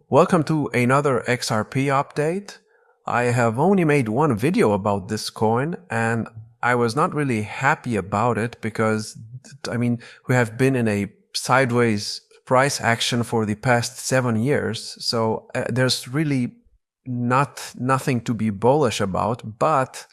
Welcome to another XRP update. I have only made one video about this coin and I was not really happy about it because, we have been in a sideways price action for the past 7 years. So there's really nothing to be bullish about, but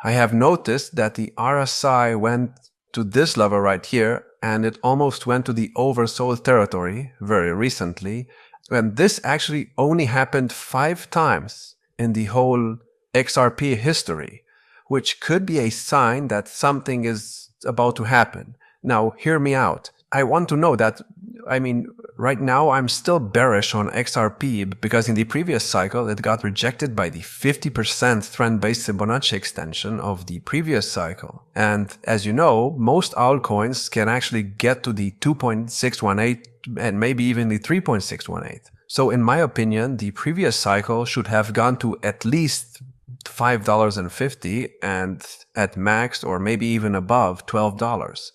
I have noticed that the RSI went to this level right here and it almost went to the oversold territory very recently. And this actually only happened 5 times in the whole XRP history, which could be a sign that something is about to happen. Now, hear me out. I want to know that, right now I'm still bearish on XRP because in the previous cycle it got rejected by the 50% trend-based Fibonacci extension of the previous cycle. And as you know, most altcoins can actually get to the 2.618 and maybe even the 3.618. So in my opinion, the previous cycle should have gone to at least $5.50 and at max or maybe even above $12.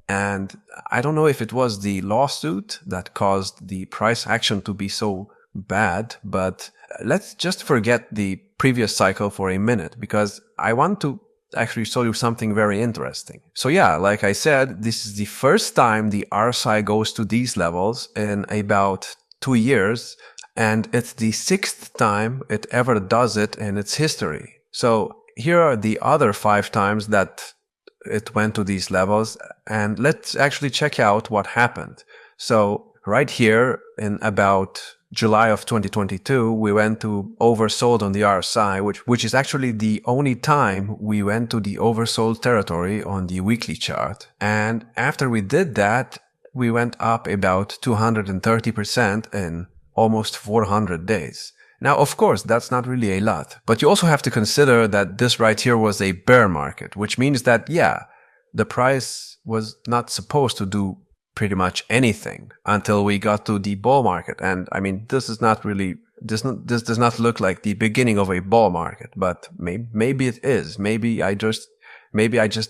And I don't know if it was the lawsuit that caused the price action to be so bad, but let's just forget the previous cycle for a minute because I want to actually show you something very interesting. So yeah, like I said, this is the first time the RSI goes to these levels in about 2 years, and it's the 6th time it ever does it in its history. So here are the other 5 times that it went to these levels, and let's actually check out what happened. So right here in about July of 2022, we went to oversold on the RSI, which is actually the only time we went to the oversold territory on the weekly chart. And after we did that, we went up about 230% in almost 400 days. Now, of course, that's not really a lot, but you also have to consider that this right here was a bear market, which means that, yeah, the price was not supposed to do pretty much anything until we got to the bull market. And this is not really, this does not look like the beginning of a bull market, but maybe it is. Maybe I just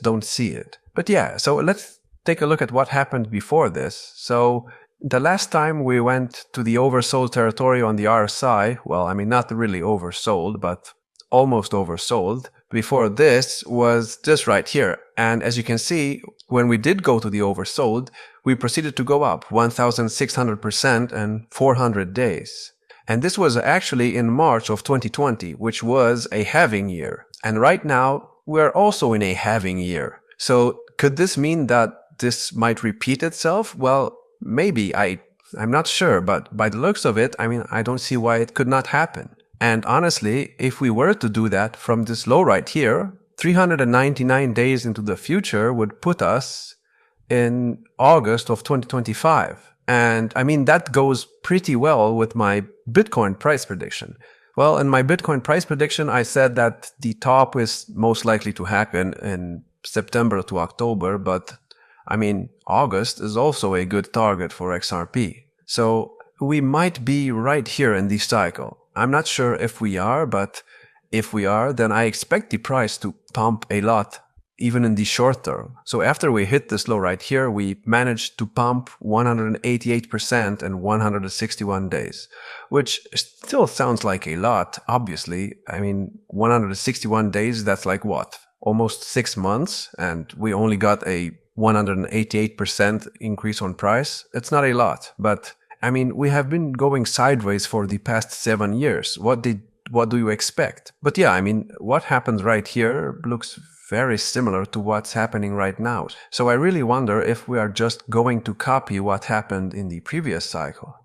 don't see it. But yeah, so let's take a look at what happened before this. So the last time we went to the oversold territory on the RSI, well, not really oversold, but almost oversold. Before this was this right here. And as you can see, when we did go to the oversold, we proceeded to go up 1,600% in 400 days. And this was actually in March of 2020, which was a halving year. And right now, we're also in a halving year. So could this mean that this might repeat itself? Well, maybe. I'm not sure, but by the looks of it, I don't see why it could not happen. And honestly, if we were to do that from this low right here, 399 days into the future would put us in August of 2025. And that goes pretty well with my Bitcoin price prediction. Well, in my Bitcoin price prediction, I said that the top is most likely to happen in September to October, but August is also a good target for XRP. So we might be right here in this cycle. I'm not sure if we are, but if we are, then I expect the price to pump a lot, even in the short term. So after we hit this low right here, we managed to pump 188% in 161 days, which still sounds like a lot, obviously. 161 days, that's like what? Almost 6 months, and we only got a 188% increase on price. It's not a lot, but we have been going sideways for the past 7 years. What do you expect? But yeah, what happens right here looks very similar to what's happening right now. So I really wonder if we are just going to copy what happened in the previous cycle.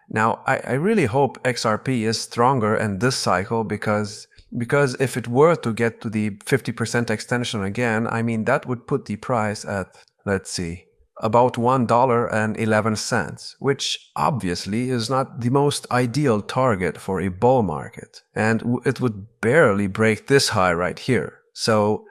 Now, I really hope XRP is stronger in this cycle because if it were to get to the 50% extension again, that would put the price at, let's see, about $1.11, which obviously is not the most ideal target for a bull market. And it would barely break this high right here. So,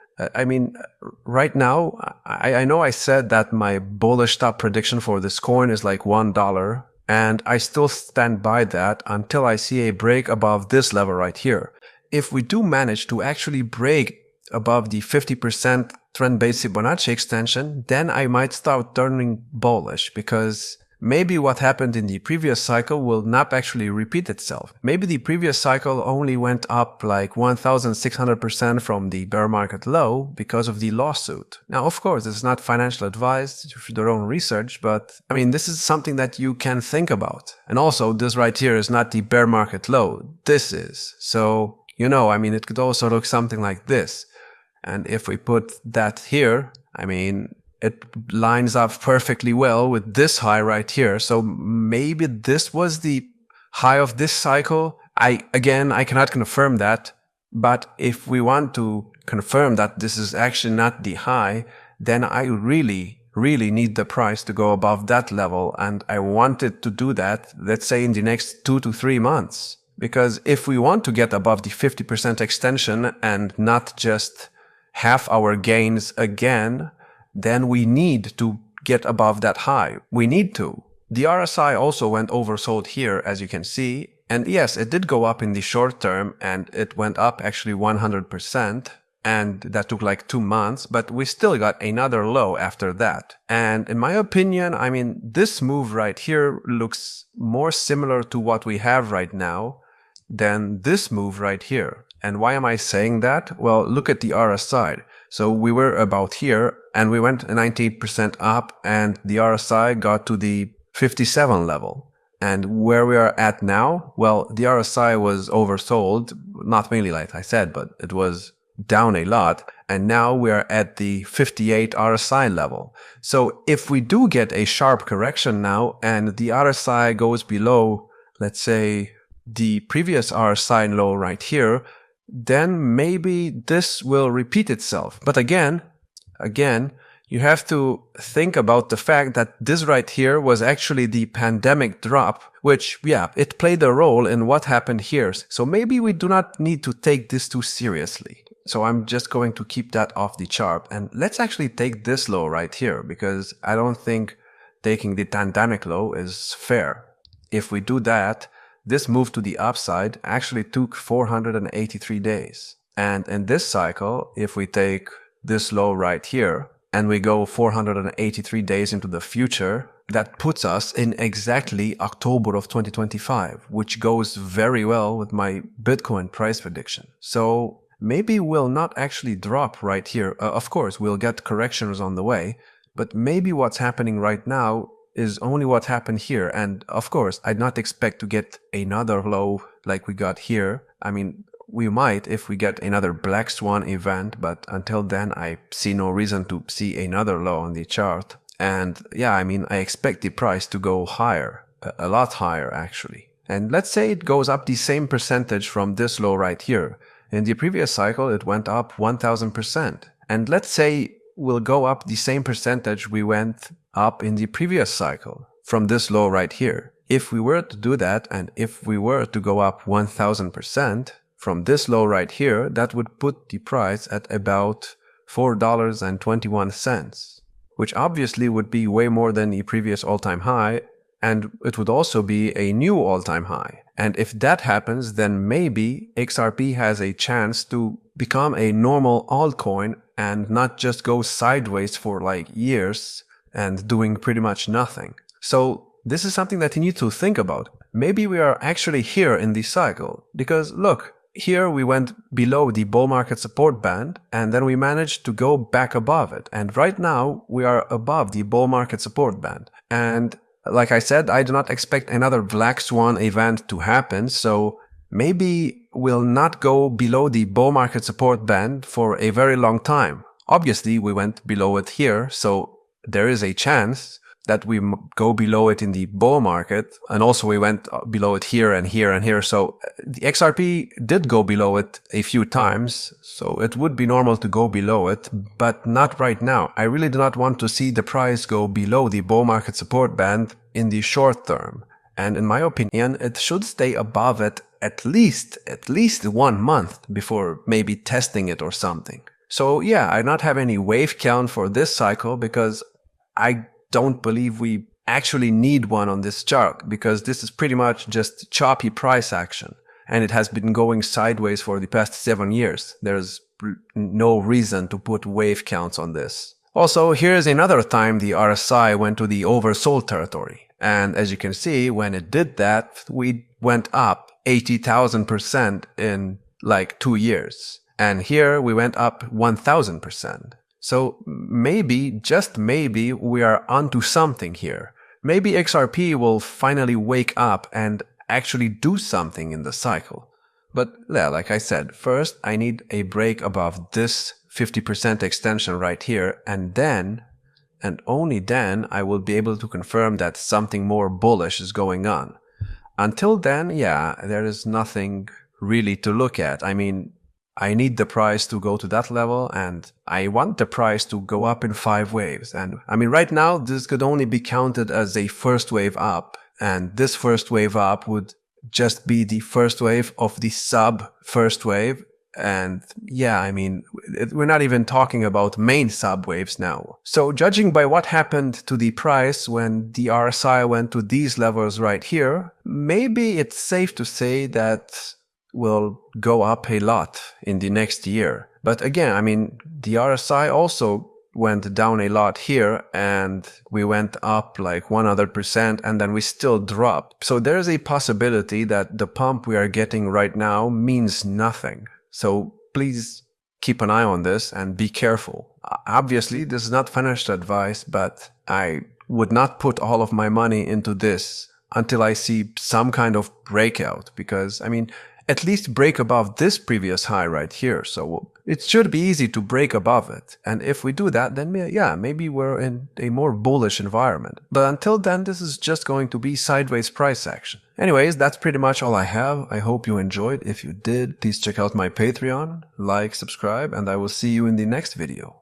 right now, I know I said that my bullish top prediction for this coin is like $1, and I still stand by that until I see a break above this level right here. If we do manage to actually break above the 50% trend-based Fibonacci extension, then I might start turning bullish because maybe what happened in the previous cycle will not actually repeat itself. Maybe the previous cycle only went up like 1,600% from the bear market low because of the lawsuit. Now, of course, it's not financial advice, you should do your own research, but I mean, this is something that you can think about. And also, this right here is not the bear market low. This is. So, you know, I mean, it could also look something like this. And if we put that here, I mean, it lines up perfectly well with this high right here. So maybe this was the high of this cycle. I cannot confirm that. But if we want to confirm that this is actually not the high, then I really need the price to go above that level. And I want it to do that, let's say in the next 2 to 3 months. Because if we want to get above the 50% extension and not just half our gains again, then we need to get above that high. We need to. The RSI also went oversold here, as you can see. And yes, it did go up in the short term, and it went up actually 100%. And that took like 2 months, but we still got another low after that. And in my opinion, I mean, this move right here looks more similar to what we have right now than this move right here. And why am I saying that? Well, look at the RSI. So we were about here and we went 98% up and the RSI got to the 57 level. And where we are at now, well, the RSI was oversold, not mainly like I said, but it was down a lot. And now we are at the 58 RSI level. So if we do get a sharp correction now and the RSI goes below, let's say, the previous RSI low right here, then maybe this will repeat itself. But again, you have to think about the fact that this right here was actually the pandemic drop, which, yeah, it played a role in what happened here. So maybe we do not need to take this too seriously. So I'm just going to keep that off the chart. And let's actually take this low right here, because I don't think taking the pandemic low is fair. If we do that, this move to the upside actually took 483 days. And in this cycle, if we take this low right here and we go 483 days into the future, that puts us in exactly October of 2025, which goes very well with my Bitcoin price prediction. So maybe we'll not actually drop right here. Of course, we'll get corrections on the way, but maybe what's happening right now is only what happened here. And of course, I'd not expect to get another low like we got here. I mean, we might if we get another black swan event, but until then, I see no reason to see another low on the chart. And yeah, I mean, I expect the price to go higher, a lot higher actually. And let's say it goes up the same percentage from this low right here. In the previous cycle, it went up 1000%. And let's say we'll go up the same percentage we went up in the previous cycle from this low right here. If we were to do that, and if we were to go up 1000% from this low right here, that would put the price at about $4.21, which obviously would be way more than the previous all-time high, and it would also be a new all-time high. And if that happens, then maybe XRP has a chance to become a normal altcoin and not just go sideways for like years and doing pretty much nothing. So this is something that you need to think about. Maybe we are actually here in the cycle, because look, here we went below the bull market support band and then we managed to go back above it. And right now we are above the bull market support band. And like I said, I do not expect another black swan event to happen. So maybe we'll not go below the bull market support band for a very long time. Obviously, we went below it here, so there is a chance that we go below it in the bull market. And also we went below it here and here and here. So the XRP did go below it a few times. So it would be normal to go below it, but not right now. I really do not want to see the price go below the bull market support band in the short term. And in my opinion, it should stay above it at least 1 month before maybe testing it or something. So yeah, I don't have any wave count for this cycle because I don't believe we actually need one on this chart, because this is pretty much just choppy price action and it has been going sideways for the past 7 years. There's no reason to put wave counts on this. Also, here's another time the RSI went to the oversold territory. And as you can see, when it did that, we went up 80,000% in like 2 years. And here we went up 1,000%. So maybe, just maybe, we are onto something here. Maybe XRP will finally wake up and actually do something in the cycle. But yeah, like I said, first I need a break above this 50% extension right here, and then, and only then, I will be able to confirm that something more bullish is going on. Until then, yeah, there is nothing really to look at. I mean, I need the price to go to that level, and I want the price to go up in 5 waves. And I mean, right now, this could only be counted as a first wave up, and this first wave up would just be the first wave of the sub first wave. And yeah, I mean, we're not even talking about main sub waves now. So judging by what happened to the price when the RSI went to these levels right here, maybe it's safe to say that will go up a lot in the next year. But again, I mean, the RSI also went down a lot here, and we went up like 100%, and then we still dropped. So there's a possibility that the pump we are getting right now means nothing. So please keep an eye on this and be careful. Obviously, this is not financial advice, but I would not put all of my money into this until I see some kind of breakout, because I mean, at least break above this previous high right here. So it should be easy to break above it. And if we do that, then yeah, maybe we're in a more bullish environment. But until then, this is just going to be sideways price action. Anyways, that's pretty much all I have. I hope you enjoyed. If you did, please check out my Patreon, like, subscribe, and I will see you in the next video.